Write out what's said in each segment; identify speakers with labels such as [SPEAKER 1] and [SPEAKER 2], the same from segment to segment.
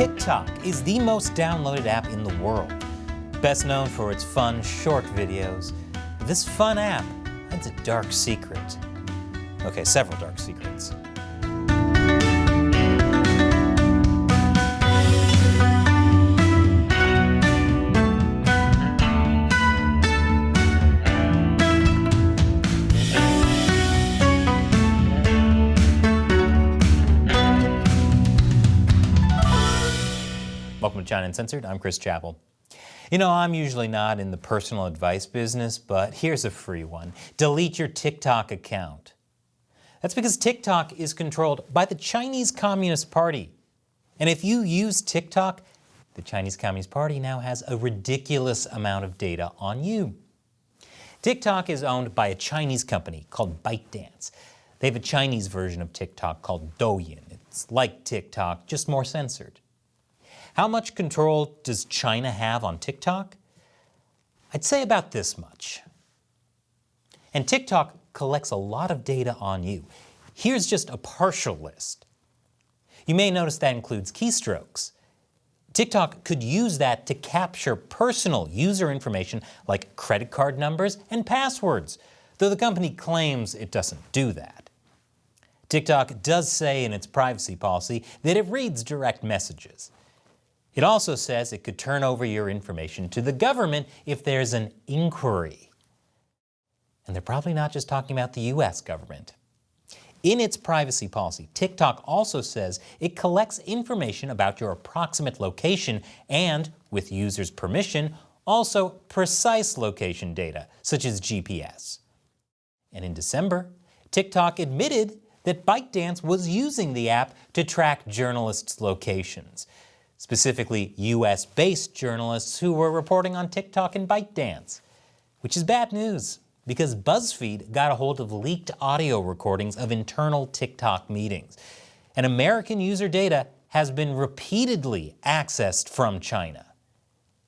[SPEAKER 1] TikTok is the most downloaded app in the world. Best known for its fun, short videos. But this fun app hides a dark secret. Okay, several dark secrets. Welcome to Chine Uncensored. I'm Chris Chappell. You know, I'm usually not in the personal advice business, but here's a free one. Delete your TikTok account. That's because TikTok is controlled by the Chinese Communist Party. And if you use TikTok, the Chinese Communist Party now has a ridiculous amount of data on you. TikTok is owned by a Chinese company called ByteDance. They have a Chinese version of TikTok called Douyin. It's like TikTok, just more censored. How much control does China have on TikTok? I'd say about this much. And TikTok collects a lot of data on you. Here's just a partial list. You may notice that includes keystrokes. TikTok could use that to capture personal user information like credit card numbers and passwords, though the company claims it doesn't do that. TikTok does say in its privacy policy that it reads direct messages. It also says it could turn over your information to the government if there's an inquiry. And they're probably not just talking about the US government. In its privacy policy, TikTok also says it collects information about your approximate location and, with users' permission, also precise location data, such as GPS. And in December, TikTok admitted that ByteDance was using the app to track journalists' locations. Specifically US-based journalists who were reporting on TikTok and ByteDance, which is bad news because BuzzFeed got a hold of leaked audio recordings of internal TikTok meetings. And American user data has been repeatedly accessed from China.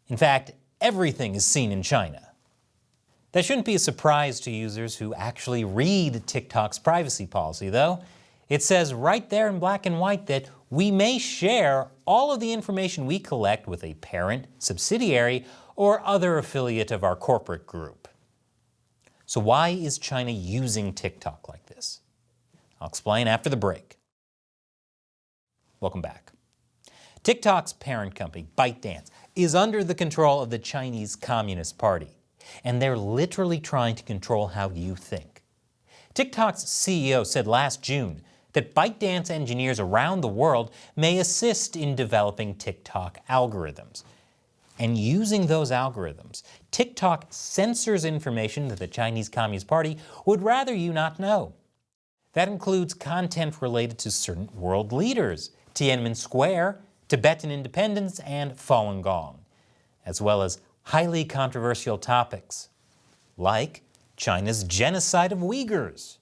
[SPEAKER 1] In fact, everything is seen in China. That shouldn't be a surprise to users who actually read TikTok's privacy policy, though. It says right there in black and white that we may share all of the information we collect with a parent, subsidiary, or other affiliate of our corporate group. So why is China using TikTok like this? I'll explain after the break. Welcome back. TikTok's parent company, ByteDance, is under the control of the Chinese Communist Party, and they're literally trying to control how you think. TikTok's CEO said last June that ByteDance engineers around the world may assist in developing TikTok algorithms. And using those algorithms, TikTok censors information that the Chinese Communist Party would rather you not know. That includes content related to certain world leaders, Tiananmen Square, Tibetan independence, and Falun Gong, as well as highly controversial topics, like China's genocide of Uyghurs.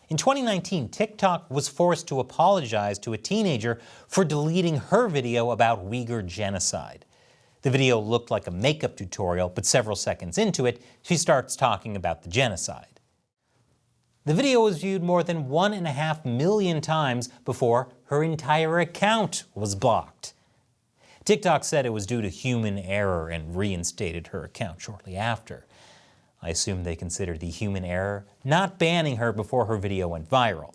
[SPEAKER 1] In 2019, TikTok was forced to apologize to a teenager for deleting her video about Uyghur genocide. The video looked like a makeup tutorial, but several seconds into it, she starts talking about the genocide. The video was viewed more than 1.5 million times before her entire account was blocked. TikTok said it was due to human error and reinstated her account shortly after. I assume they considered the human error not banning her before her video went viral.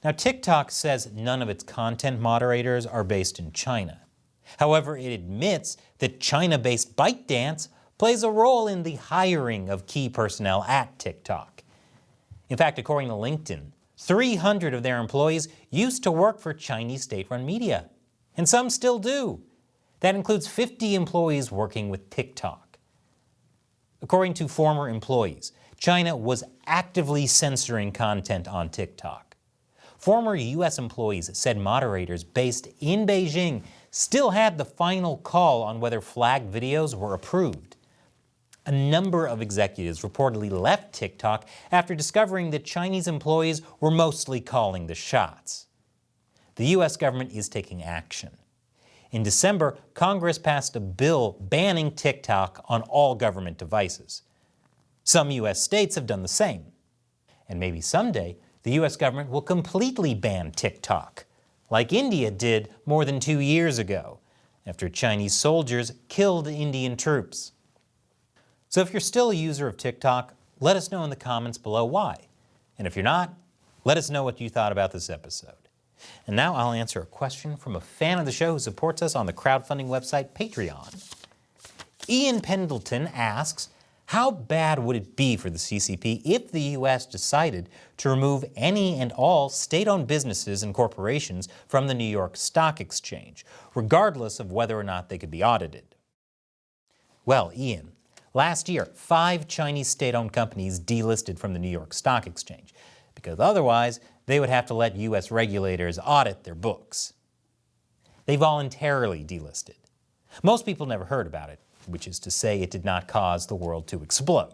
[SPEAKER 1] Now, TikTok says none of its content moderators are based in China. However, it admits that China-based ByteDance plays a role in the hiring of key personnel at TikTok. In fact, according to LinkedIn, 300 of their employees used to work for Chinese state-run media, and some still do. That includes 50 employees working with TikTok. According to former employees, China was actively censoring content on TikTok. Former US employees said moderators based in Beijing still had the final call on whether flagged videos were approved. A number of executives reportedly left TikTok after discovering that Chinese employees were mostly calling the shots. The US government is taking action. In December, Congress passed a bill banning TikTok on all government devices. Some US states have done the same. And maybe someday, the US government will completely ban TikTok, like India did more than 2 years ago, after Chinese soldiers killed Indian troops. So if you're still a user of TikTok, let us know in the comments below why. And if you're not, let us know what you thought about this episode. And now I'll answer a question from a fan of the show who supports us on the crowdfunding website Patreon. Ian Pendleton asks, how bad would it be for the CCP if the U.S. decided to remove any and all state-owned businesses and corporations from the New York Stock Exchange, regardless of whether or not they could be audited? Well, Ian, last year, 5 Chinese state-owned companies delisted from the New York Stock Exchange, because otherwise they would have to let U.S. regulators audit their books. They voluntarily delisted. Most people never heard about it, which is to say it did not cause the world to explode.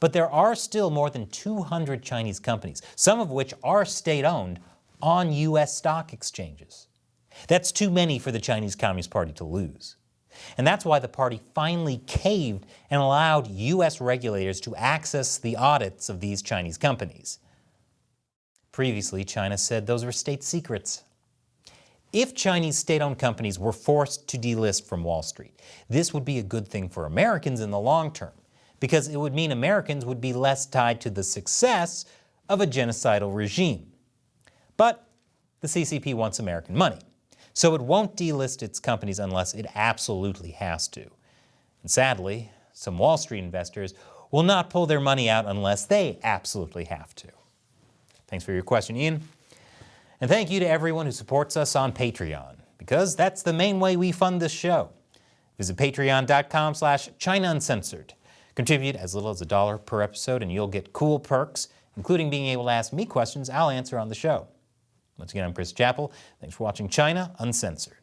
[SPEAKER 1] But there are still more than 200 Chinese companies, some of which are state-owned, on U.S. stock exchanges. That's too many for the Chinese Communist Party to lose. And that's why the party finally caved and allowed U.S. regulators to access the audits of these Chinese companies. Previously, China said those were state secrets. If Chinese state-owned companies were forced to delist from Wall Street, this would be a good thing for Americans in the long term, because it would mean Americans would be less tied to the success of a genocidal regime. But the CCP wants American money, so it won't delist its companies unless it absolutely has to. And sadly, some Wall Street investors will not pull their money out unless they absolutely have to. Thanks for your question, Ian. And thank you to everyone who supports us on Patreon, because that's the main way we fund this show. Visit patreon.com/China Uncensored. Contribute as little as $1 per episode and you'll get cool perks, including being able to ask me questions I'll answer on the show. Once again, I'm Chris Chappell. Thanks for watching China Uncensored.